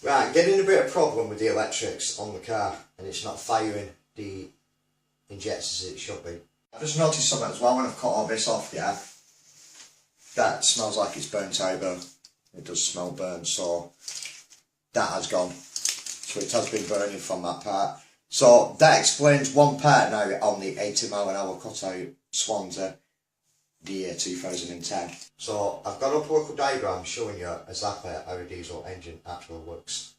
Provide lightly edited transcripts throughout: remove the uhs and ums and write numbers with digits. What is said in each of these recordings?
Right, getting a bit of problem with the electrics on the car, and it's not firing the injectors as it should be. I've just noticed something as well when I've cut all this off, yeah. That smells like it's burnt over. It does smell burnt, so that has gone. So it has been burning from that part. So that explains one part now on the 80mph cutout Swansea, the year 2010. So I've got up a local diagram showing you exactly how a diesel engine actually works.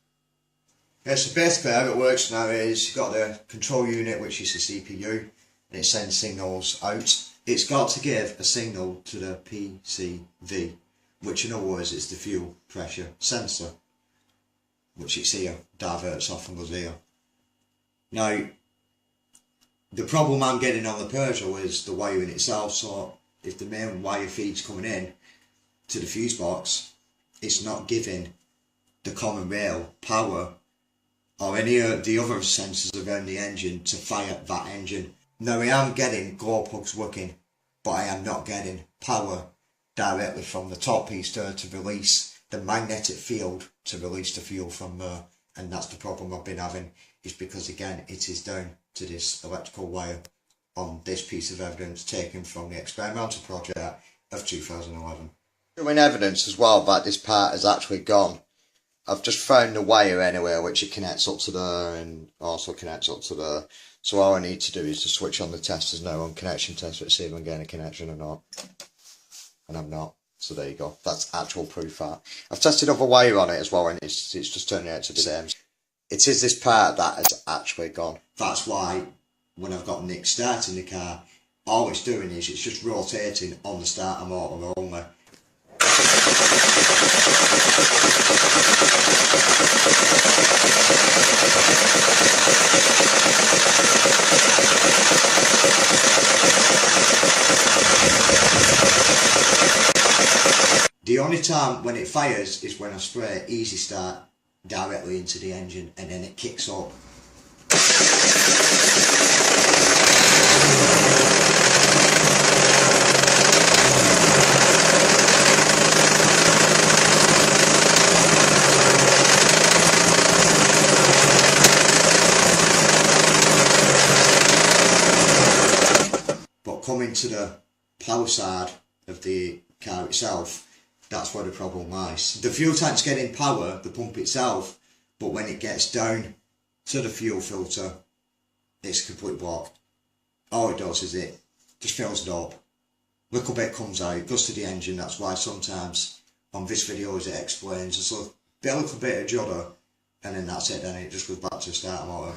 Yeah, so basically how it works now is you've got the control unit, which is the CPU, and it sends signals out. It's got to give a signal to the PCV, which in other words is the fuel pressure sensor, which it's here, diverts off and goes here. Now, the problem I'm getting on the Peugeot is the wiring itself, so if the main wire feed's coming in to the fuse box, it's not giving the common rail power or any of the other sensors around the engine to fire that engine. Now I am getting glow plugs working, but I am not getting power directly from the top piece there to release the magnetic field to release the fuel from there. And that's the problem I've been having, is because again it is down to this electrical wire on this piece of evidence taken from the experimental project of 2011. Showing evidence as well that this part has actually gone. I've just found the wire anyway, which it connects up to there and also connects up to there. So all I need to do is to switch on the testers now on connection test to see if I'm getting a connection or not. And I'm not. So there you go. That's actual proof that. I've tested other wire on it as well, and it's just turning out to be the same. It is this part that has actually gone. That's why when I've got Nick starting the car, all it's doing is it's just rotating on the starter motor only. The only time when it fires is when I spray Easy Start directly into the engine and then it kicks up. But coming to the power side of the car itself, that's where the problem lies. The fuel tank's getting power, the pump itself, but when it gets down to the fuel filter, it's complete block. All it does is it just fills it up. Little bit comes out, goes to the engine. That's why sometimes on this video as it explains, there's a little bit of judder, and then that's it, then it just goes back to the starter motor.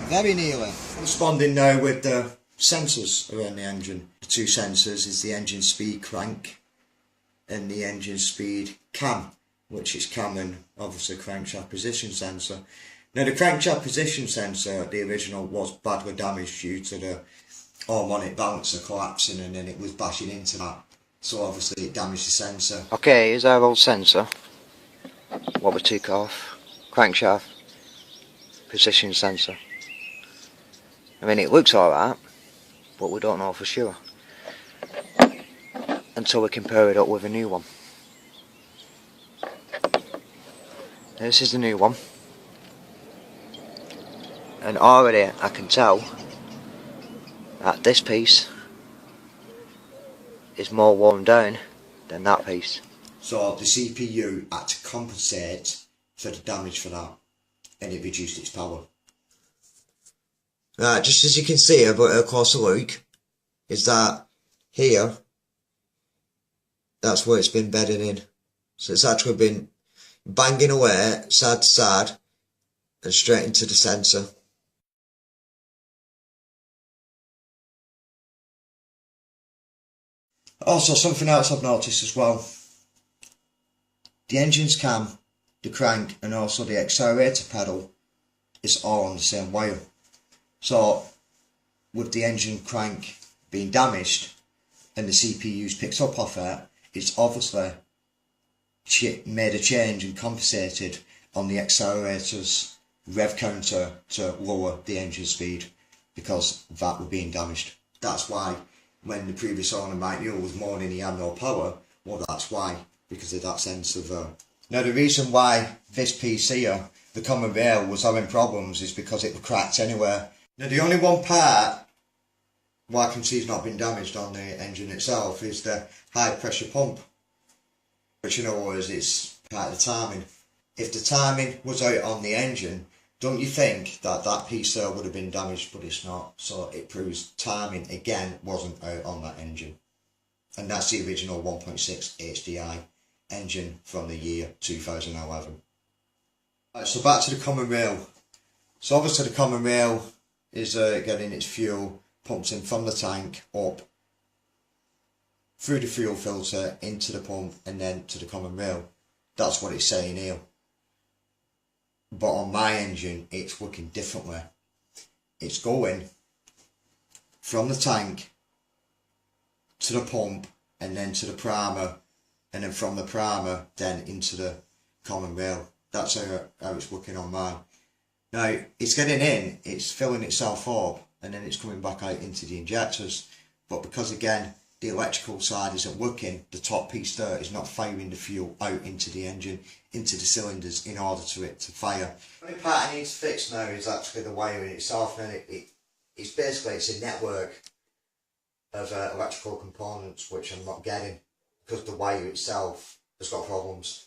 Very nearly. Responding now with the sensors around the engine. The two sensors is the engine speed crank and the engine speed cam, which is cam and obviously crankshaft position sensor. Now the crankshaft position sensor, the original, was badly damaged due to the harmonic balancer collapsing and then it was bashing into that. So obviously it damaged the sensor. Okay, here's our old sensor. What we took off. Crankshaft position sensor. I mean, it looks alright, but we don't know for sure until we compare it up with a new one. This is the new one, and already I can tell that this piece is more worn down than that piece. So the CPU had to compensate for the damage for that, and it reduced its power. Right, just as you can see, but a closer look, is that here, that's where it's been bedding in. So it's actually been banging away side to side and straight into the sensor. Also, something else I've noticed as well, the engine's cam, the crank and also the accelerator pedal is all on the same wire. So with the engine crank being damaged and the CPU's picked up off it, it's obviously made a change and compensated on the accelerators rev counter to lower the engine speed because that were being damaged. That's why when the previous owner Mike Newell was moaning he had no power, well that's why, because of that sensor there. Now the reason why this piece here, the common rail, was having problems is because it was cracked anywhere. Now the only one part why I can see it's not been damaged on the engine itself is the high pressure pump, which you know is it's part of the timing. If the timing was out on the engine, don't you think that that piece there would have been damaged, but it's not, so it proves timing again wasn't out on that engine. And that's the original 1.6 HDI engine from the year 2011. Right, so back to the common rail. So obviously the common rail is getting its fuel pumped in from the tank up through the fuel filter into the pump and then to the common rail. That's what it's saying here. But on my engine it's working differently. It's going from the tank to the pump and then to the primer, and then from the primer then into the common rail. That's how it's working on mine. Now it's getting in, it's filling itself up, and then it's coming back out into the injectors. But because again the electrical side isn't working, the top piece there is not firing the fuel out into the engine, into the cylinders in order to it to fire. The only part I need to fix now is actually the wiring itself, and it's basically it's a network of electrical components which I'm not getting because the wire itself has got problems.